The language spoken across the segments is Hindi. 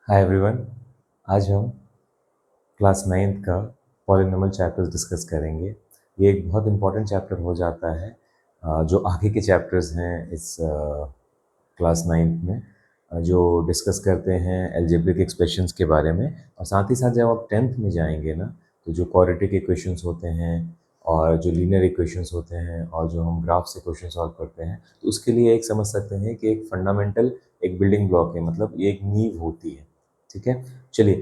Hi everyone. आज हम क्लास 9th का पॉलिनॉमियल चैप्टर्स डिस्कस करेंगे। ये एक बहुत इंपॉर्टेंट चैप्टर हो जाता है। जो आगे के चैप्टर्स हैं इस क्लास 9th में, जो डिस्कस करते हैं अलजेब्रिक एक्सप्रेशंस के बारे में। और साथ ही साथ जब आप 10th में जाएंगे ना, तो जो क्वाड्रेटिक इक्वेशंस होते हैं और जो लीनियर इक्वेशंस होते हैं और जो हम ग्राफ से क्वेश्चन सॉल्व करते हैं, तो उसके लिए एक समझ सकते हैं कि एक फंडामेंटल एक बिल्डिंग ब्लॉक है, मतलब ये एक नींव होती है। ठीक है, चलिए।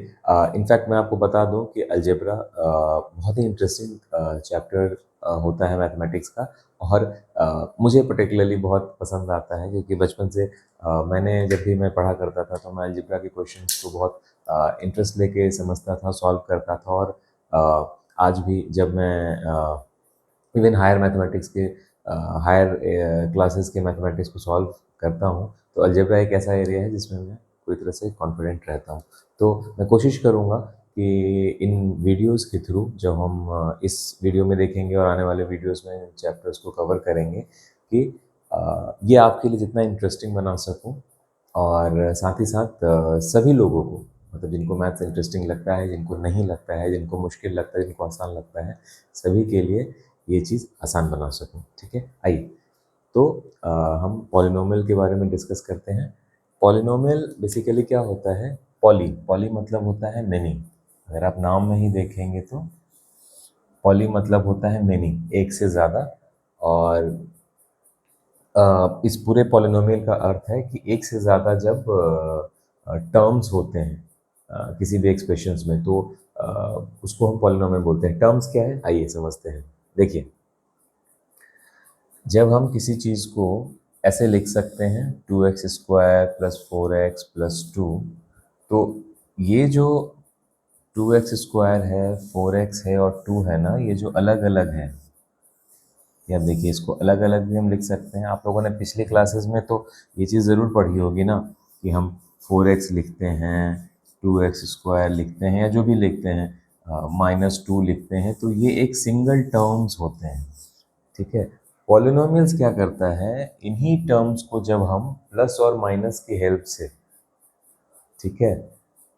इनफैक्ट मैं आपको बता दूं कि अलजेब्रा बहुत ही इंटरेस्टिंग चैप्टर होता है मैथमेटिक्स का। और मुझे पर्टिकुलरली बहुत पसंद आता है, क्योंकि बचपन से मैंने जब भी मैं पढ़ा करता था तो मैं अलजेब्रा के क्वेश्चंस को बहुत इंटरेस्ट लेके समझता था, सॉल्व करता था। और आज भी जब मैं इवन हायर मैथमेटिक्स के हायर क्लासेस के मैथमेटिक्स को सॉल्व करता हूँ, तो अलजेब्रा एक ऐसा एरिया है जिसमें मैं पूरी तरह से कॉन्फिडेंट रहता हूँ। तो मैं कोशिश करूँगा कि इन वीडियोस के थ्रू जब हम इस वीडियो में देखेंगे और आने वाले वीडियोस में इन चैप्टर्स को कवर करेंगे कि ये आपके लिए जितना इंटरेस्टिंग बना सकूँ। और साथ ही साथ सभी लोगों को, मतलब जिनको मैथ्स इंटरेस्टिंग लगता है, जिनको नहीं लगता है, जिनको मुश्किल लगता है, जिनको आसान लगता है, सभी के लिए ये चीज़ आसान बना सकूँ। ठीक है, आइए। तो अ, हम पॉलिनोमियल के बारे में डिस्कस करते हैं। पॉलिनोमियल बेसिकली क्या होता है? पॉली पॉली मतलब होता है मेनी। अगर आप नाम में ही देखेंगे तो पॉली मतलब होता है मेनी, एक से ज़्यादा। और इस पूरे पॉलिनोमियल का अर्थ है कि एक से ज़्यादा जब टर्म्स होते हैं किसी भी एक्सप्रेशंस में, तो अ, उसको हम पॉलिनोमियल बोलते हैं। टर्म्स क्या है, आइए समझते हैं। देखिए, जब हम किसी चीज़ को ऐसे लिख सकते हैं 2x² + 4x + 2, तो ये जो 2x² है, 4x है और 2 है ना, ये जो अलग अलग है, ये आप देखिए, इसको अलग अलग भी हम लिख सकते हैं। आप लोगों ने पिछले क्लासेस में तो ये चीज़ ज़रूर पढ़ी होगी ना, कि हम 4x लिखते हैं, 2x² लिखते हैं, या जो भी लिखते हैं, -2 लिखते हैं, तो ये एक सिंगल टर्म्स होते हैं। ठीक है। पॉलिनोमियल्स क्या करता है, इन्हीं टर्म्स को जब हम प्लस और माइनस की हेल्प से, ठीक है,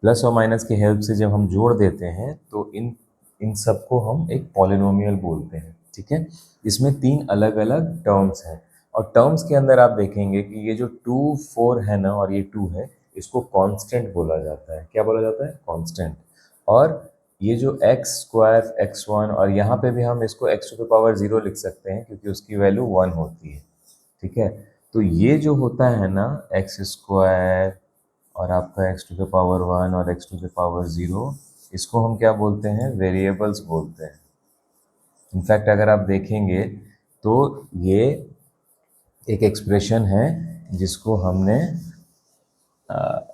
प्लस और माइनस की हेल्प से जब हम जोड़ देते हैं, तो इन इन सबको हम एक पॉलिनोमियल बोलते हैं। ठीक है। इसमें 3 अलग अलग टर्म्स हैं। और टर्म्स के अंदर आप देखेंगे कि ये जो 2 4 है ना, और ये 2 है, इसको कांस्टेंट बोला जाता है। क्या बोला जाता है? कांस्टेंट। और ये जो x² x1, और यहाँ पे भी हम इसको x⁴ लिख सकते हैं, क्योंकि उसकी वैल्यू 1 होती है। ठीक है। तो ये जो होता है ना, x² और आपका x⁴ और x⁴, इसको हम क्या बोलते हैं? वेरिएबल्स बोलते हैं। इनफैक्ट अगर आप देखेंगे तो ये एक एक्सप्रेशन है जिसको हमने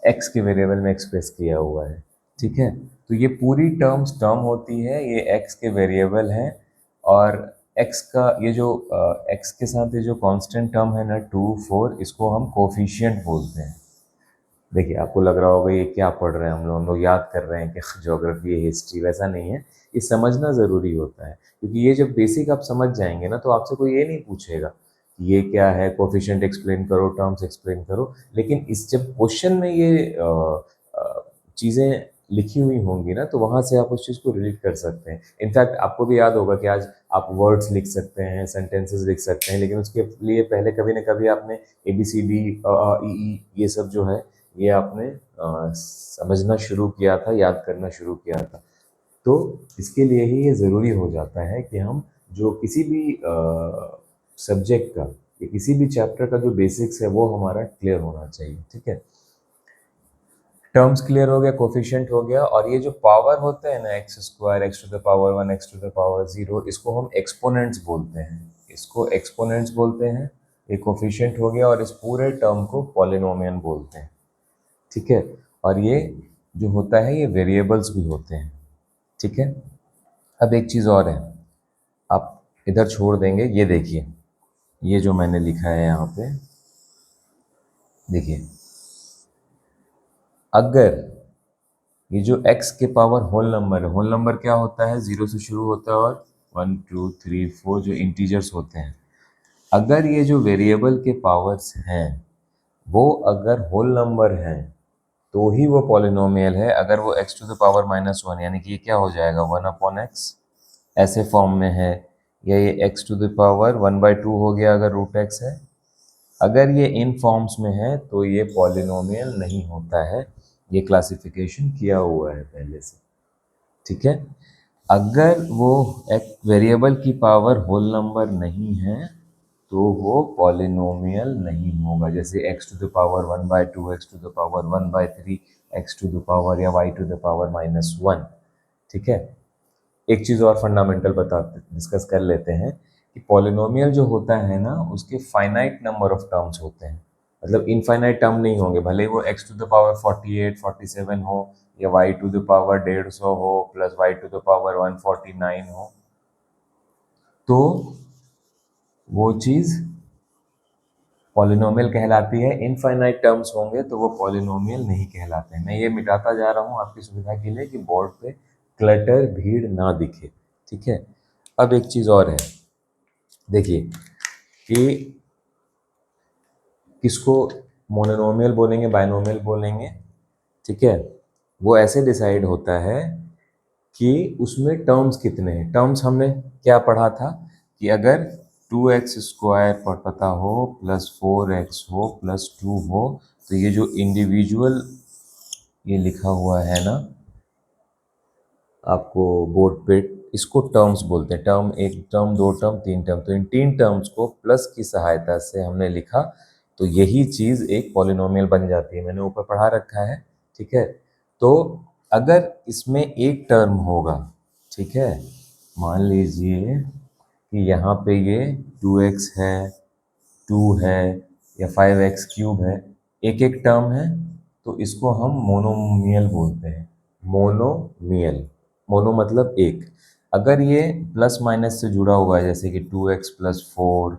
एक्स के वेरिएबल में एक्सप्रेस किया हुआ है। ठीक है। तो ये पूरी टर्म होती है, ये एक्स के वेरिएबल हैं। और एक्स का ये जो एक्स के साथ ये जो कांस्टेंट टर्म है ना, 2 4, इसको हम कोफिशिएंट बोलते हैं। देखिए, आपको लग रहा होगा ये क्या पढ़ रहे हैं हम लोग याद कर रहे हैं कि ज्योग्राफी हिस्ट्री, वैसा नहीं है। ये समझना ज़रूरी होता है, क्योंकि ये जब बेसिक आप समझ जाएंगे ना, तो आपसे कोई ये नहीं पूछेगा कि ये क्या है, कोफिशिएंट एक्सप्लेन करो, टर्म्स एक्सप्लेन करो। लेकिन इस जब क्वेश्चन में ये चीज़ें लिखी हुई होंगी ना, तो वहाँ से आप उस चीज़ को रिलेट कर सकते हैं। इनफैक्ट आपको भी याद होगा कि आज आप वर्ड्स लिख सकते हैं, सेंटेंसेस लिख सकते हैं, लेकिन उसके लिए पहले कभी न कभी आपने ABCD ई ये सब जो है, ये आपने समझना शुरू किया था, याद करना शुरू किया था। तो इसके लिए ही ये ज़रूरी हो जाता है कि हम जो किसी भी सब्जेक्ट का या किसी भी चैप्टर का जो बेसिक्स है, वो हमारा क्लियर होना चाहिए। ठीक है। टर्म्स क्लियर हो गया, कोफिशिएंट हो गया, और ये जो पावर होते हैं ना, x², x⁴ x⁴, इसको हम एक्सपोनेंट्स बोलते हैं। इसको एक्सपोनेंट्स बोलते हैं। ये कोफिशिएंट हो गया, और इस पूरे टर्म को पॉलिनोमियल बोलते हैं। ठीक है। और ये जो होता है, ये वेरिएबल्स भी होते हैं। ठीक है। अब एक चीज़ और है, आप इधर छोड़ देंगे, ये देखिए, ये जो मैंने लिखा है यहाँ पे, देखिए, अगर ये जो x के पावर होल नंबर है, होल नंबर क्या होता है? 0 से शुरू होता है और 1 2 3 4 जो इंटीजर्स होते हैं, अगर ये जो वेरिएबल के पावर्स हैं, वो अगर होल नंबर हैं, तो ही वो पॉलिनोमियल है। अगर वो x टू द पावर -1 यानी कि ये क्या हो जाएगा 1/x ऐसे फॉर्म में है, या ये x टू द पावर 1/2 हो गया अगर √x है। अगर ये इन फॉर्म्स में है तो ये पॉलिनोमियल नहीं होता है। ये क्लासिफिकेशन किया हुआ है पहले से, ठीक है। अगर वो एक वेरिएबल की पावर होल नंबर नहीं है तो वो पॉलिनोमियल नहीं होगा। जैसे x to the power 1/2, x to the power 1/3, x to the power या y टू द पावर -1, ठीक है। एक चीज़ और फंडामेंटल डिस्कस कर लेते हैं कि पॉलिनोमियल जो होता है ना, उसके फाइनाइट नंबर ऑफ टर्म्स होते हैं। मतलब इनफाइनाइट टर्म नहीं होंगे, भले वो x टू द पावर 48, 47 हो, या y टू द पावर 150 हो, plus y to the power 149 हो, तो वो चीज़ पॉलिनोमियल कहलाती है। इनफाइनाइट टर्म्स होंगे तो वो पॉलिनोमियल नहीं कहलाते हैं। मैं ये मिटाता जा रहा हूँ आपकी सुविधा के लिए कि बोर्ड पे क्लटर भीड़ ना दिखे, ठीक है। अब एक चीज़ और है, देखिए कि किसको मोनोनोमियल बोलेंगे, बाइनोमियल बोलेंगे, ठीक है। वो ऐसे डिसाइड होता है कि उसमें टर्म्स कितने हैं। टर्म्स हमने क्या पढ़ा था कि अगर 2x² पर पता हो प्लस 4x हो प्लस 2 हो, तो ये जो इंडिविजुअल ये लिखा हुआ है ना आपको बोर्ड पे, इसको टर्म्स बोलते हैं। टर्म, एक टर्म, दो टर्म, तीन टर्म। तो इन तीन टर्म्स को प्लस की सहायता से हमने लिखा, तो यही चीज़ एक पॉलिनोमियल बन जाती है। मैंने ऊपर पढ़ा रखा है, ठीक है। तो अगर इसमें एक टर्म होगा, ठीक है, मान लीजिए कि यहाँ पे ये 2x है, 2 है, या 5x³ है, एक एक टर्म है, तो इसको हम मोनोमियल बोलते हैं। मोनोमियल, मोनो मतलब एक। अगर ये प्लस माइनस से जुड़ा हुआ है, जैसे कि 2x plus 4,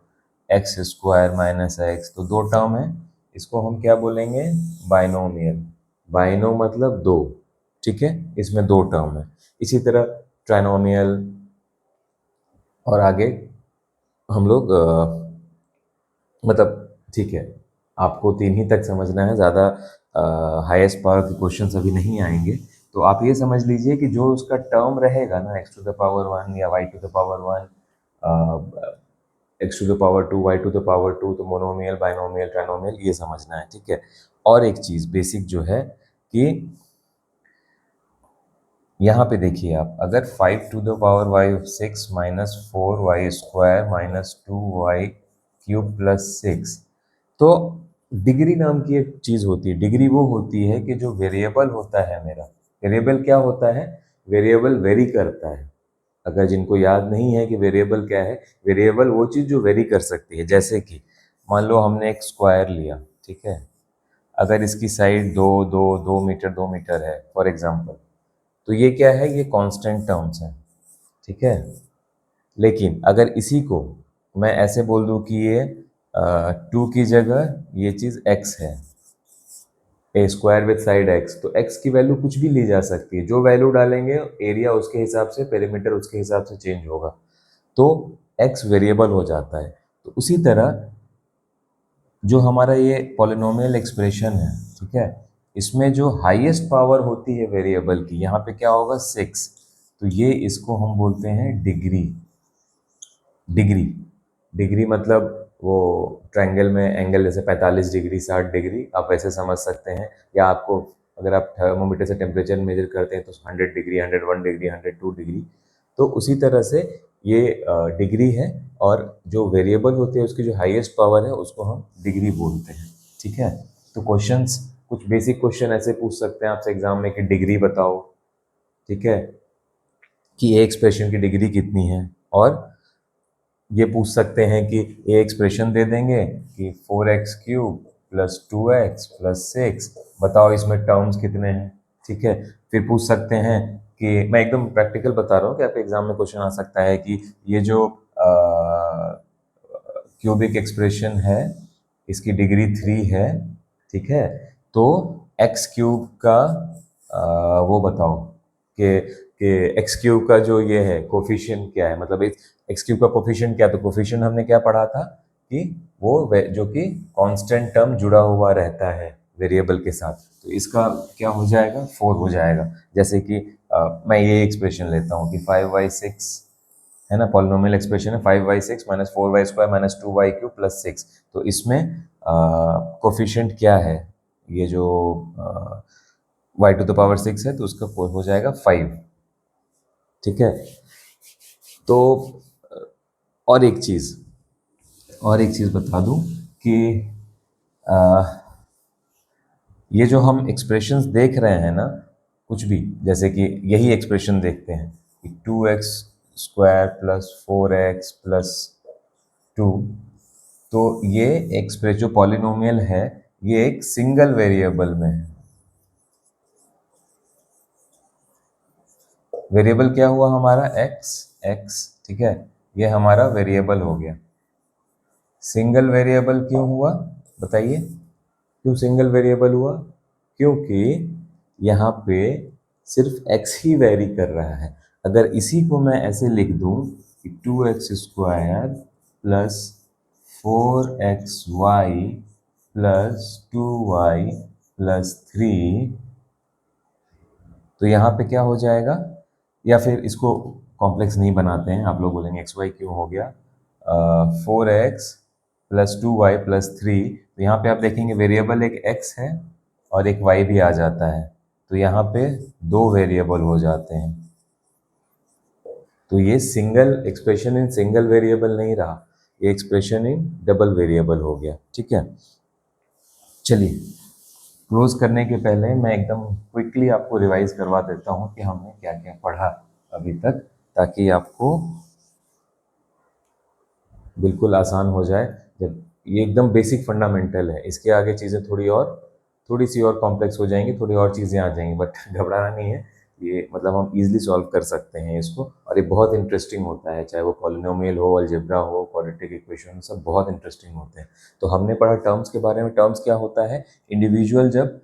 x² minus x, तो दो टर्म है, इसको हम क्या बोलेंगे, बाइनोमियल। बाइनो मतलब दो, ठीक है, इसमें दो टर्म है। इसी तरह ट्राइनोमियल, और आगे हम लोग मतलब, ठीक है, आपको तीन ही तक समझना है, ज़्यादा हाईएस्ट पावर के क्वेश्चन अभी नहीं आएंगे। तो आप ये समझ लीजिए कि जो उसका टर्म रहेगा ना, x टू द पावर 1 या y to the power 1, x to the power 2, y to the power 2, तो मोनोमियल, बाइनोमियल, ट्राइनोमियल, ये समझना है, ठीक है। और एक चीज़ बेसिक जो है कि यहाँ पे देखिए आप, अगर 5 to the power y6 minus 4y² minus 2y³ plus 6, तो डिग्री नाम की एक चीज़ होती है। डिग्री वो होती है कि जो वेरिएबल होता है मेरा, वेरिएबल क्या होता है, वेरिएबल वेरी करता है। अगर जिनको याद नहीं है कि वेरिएबल क्या है, वेरिएबल वो चीज़ जो वेरी कर सकती है। जैसे कि मान लो हमने एक स्क्वायर लिया, ठीक है, अगर इसकी साइड 2 मीटर 2 मीटर है फॉर एग्जाम्पल, तो ये क्या है, ये कांस्टेंट टर्म्स हैं, ठीक है। लेकिन अगर इसी को मैं ऐसे बोल दूं कि ये 2 की जगह ये चीज़ x है, ए स्क्वायर विद साइड x, तो x की वैल्यू कुछ भी ली जा सकती है। जो वैल्यू डालेंगे एरिया उसके हिसाब से, पेरीमीटर उसके हिसाब से चेंज होगा, तो x वेरिएबल हो जाता है। तो उसी तरह जो हमारा ये पॉलिनोमियल एक्सप्रेशन है, ठीक है, इसमें जो हाईएस्ट पावर होती है वेरिएबल की, यहाँ पे क्या होगा 6, तो ये इसको हम बोलते हैं डिग्री। डिग्री, डिग्री मतलब वो ट्रायंगल में एंगल, जैसे 45 डिग्री, 60 डिग्री, आप वैसे समझ सकते हैं। या आपको अगर आप थर्मोमीटर से टेम्परेचर मेजर करते हैं तो 100 डिग्री, 101 डिग्री, 102 डिग्री, तो उसी तरह से ये डिग्री है। और जो वेरिएबल होते हैं उसकी जो हाईएस्ट पावर है उसको हम डिग्री बोलते हैं, ठीक है। तो क्वेश्चंस, कुछ बेसिक क्वेश्चन ऐसे पूछ सकते हैं आपसे एग्जाम में कि डिग्री बताओ, ठीक है, कि ए एक्सप्रेशन की डिग्री कितनी है। और ये पूछ सकते हैं कि ये एक्सप्रेशन दे देंगे कि 4x³ प्लस 2x प्लस 6, बताओ इसमें टर्म्स कितने हैं, ठीक है। फिर पूछ सकते हैं कि, मैं एकदम प्रैक्टिकल बता रहा हूँ कि आपके एग्जाम में क्वेश्चन आ सकता है कि ये जो क्यूबिक एक्सप्रेशन है इसकी डिग्री 3 है, ठीक है, तो x³ का वो बताओ कि x³ का जो ये है कोफिशिएंट क्या है, मतलब x³ का कोफिशिएंट क्या, तो कोफिशिएंट हमने क्या पढ़ा था कि वो जो कि कांस्टेंट टर्म जुड़ा हुआ रहता है, वेरिएबल के साथ, तो इसका क्या हो जाएगा, 4 हो जाएगा। जैसे कि मैं ये एक्सप्रेशन लेता हूँ कि 5y6 है ना, पॉलिनोमियल एक्सप्रेशन है 5y6 minus 4y² minus 2y³ plus 6। तो इसमें कोफिशिएंट क्या है, ये जो y⁴ है तो उसका हो जाएगा 5। ठीक है। तो और एक चीज़ बता दूं कि अ, ये जो हम एक्सप्रेशंस देख रहे हैं ना, कुछ भी, जैसे कि यही एक्सप्रेशन देखते हैं कि 2x² प्लस 4x प्लस 2, तो ये एक्सप्रेस जो पॉलिनोमियल है ये एक सिंगल वेरिएबल में है। वेरिएबल क्या हुआ हमारा, x। ठीक है, ये हमारा वेरिएबल हो गया। सिंगल वेरिएबल क्यों हुआ बताइए, क्यों सिंगल वेरिएबल हुआ? क्योंकि यहाँ पे सिर्फ x ही वेरी कर रहा है। अगर इसी को मैं ऐसे लिख दूं कि 2x² plus 4xy plus 2y plus 3, तो यहाँ पे क्या हो जाएगा? या फिर इसको कॉम्प्लेक्स नहीं बनाते हैं, आप लोग बोलेंगे एक्स वाई क्यों हो गया, 4x प्लस 2y प्लस 3, तो यहाँ पे आप देखेंगे वेरिएबल एक x है और एक y भी आ जाता है, तो यहाँ पे 2 वेरिएबल हो जाते हैं। तो ये single expression in single variable नहीं रहा, ये एक्सप्रेशन इन डबल वेरिएबल हो गया। ठीक है, चलिए क्लोज करने के पहले मैं एकदम क्विकली आपको रिवाइज करवा देता हूँ कि हमने क्या क्या पढ़ा अभी तक, ताकि आपको बिल्कुल आसान हो जाए। जब ये एकदम बेसिक फंडामेंटल है, इसके आगे चीज़ें थोड़ी सी और कॉम्प्लेक्स हो जाएंगी, थोड़ी और चीज़ें आ जाएंगी, बट घबराना नहीं है, ये मतलब हम इजीली सॉल्व कर सकते हैं इसको, और ये बहुत इंटरेस्टिंग होता है, चाहे वो पॉलिनोमियल हो, अलजेब्रा हो, क्वाड्रेटिक इक्वेशन, सब बहुत इंटरेस्टिंग होते हैं। तो हमने पढ़ा टर्म्स के बारे में। टर्म्स क्या होता है, इंडिविजुअल जब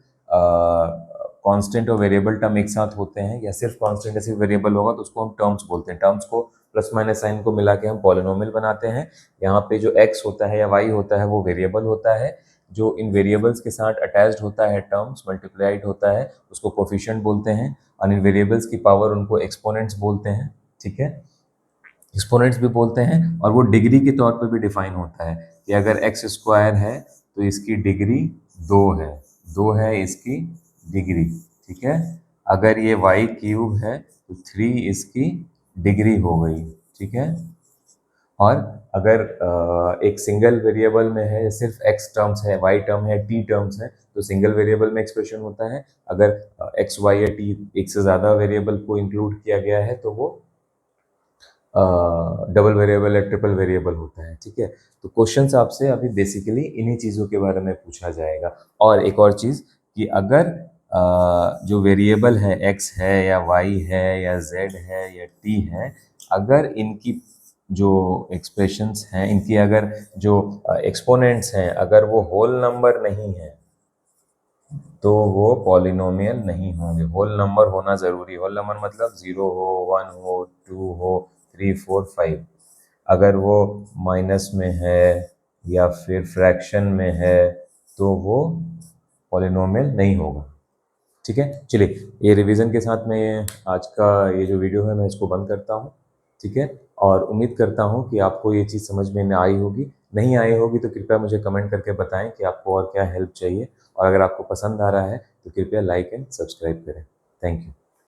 कांस्टेंट और वेरिएबल टर्म एक साथ होते हैं, या सिर्फ कांस्टेंट या सिर्फ वेरिएबल होगा तो उसको हम टर्म्स बोलते हैं। टर्म्स को प्लस माइनस साइन को मिला के हम पॉलिनोमियल बनाते हैं। यहाँ पे जो x होता है या y होता है वो वेरिएबल होता है, जो इन वेरिएबल्स के साथ अटैच्ड होता है, टर्म्स मल्टीप्लाइड होता है, उसको कोफिशिएंट बोलते हैं। और इन वेरिएबल्स की पावर उनको एक्सपोनेंट्स बोलते हैं। ठीक है, एक्सपोनेंट्स भी बोलते हैं, और वो डिग्री के तौर पे भी डिफाइन होता है कि अगर x² है तो इसकी डिग्री 2 है, 2 है इसकी डिग्री। ठीक है, अगर ये y³ है तो 3 इसकी डिग्री हो गई। ठीक है, और अगर एक सिंगल वेरिएबल में है, सिर्फ x टर्म्स है, y टर्म है, t टर्म्स है, तो सिंगल वेरिएबल में एक्सप्रेशन होता है। अगर x, y या t एक से ज़्यादा वेरिएबल को इंक्लूड किया गया है तो वो डबल वेरिएबल या ट्रिपल वेरिएबल होता है। ठीक है, तो क्वेश्चंस आपसे अभी बेसिकली इन्हीं चीज़ों के बारे में पूछा जाएगा। और एक और चीज़ कि अगर जो वेरिएबल है x है या y है या z है या t है, अगर इनकी जो एक्सप्रेशंस हैं, इनकी अगर जो एक्सपोनेंट्स हैं, अगर वो होल नंबर नहीं है तो वो पॉलिनोमियल नहीं होंगे। होल नंबर होना ज़रूरी है। होल नंबर मतलब 0 हो, 1 हो, 2 हो, 3, 4, 5। अगर वो माइनस में है या फिर फ्रैक्शन में है तो वो पॉलिनोमियल नहीं होगा। ठीक है, चलिए ये रिवीजन के साथ मैं आज का ये जो वीडियो है मैं इसको बंद करता हूँ। ठीक है, और उम्मीद करता हूँ कि आपको ये चीज़ समझ में आई होगी। नहीं आई होगी तो कृपया मुझे कमेंट करके बताएं कि आपको और क्या हेल्प चाहिए, और अगर आपको पसंद आ रहा है तो कृपया लाइक एंड सब्सक्राइब करें। Thank you.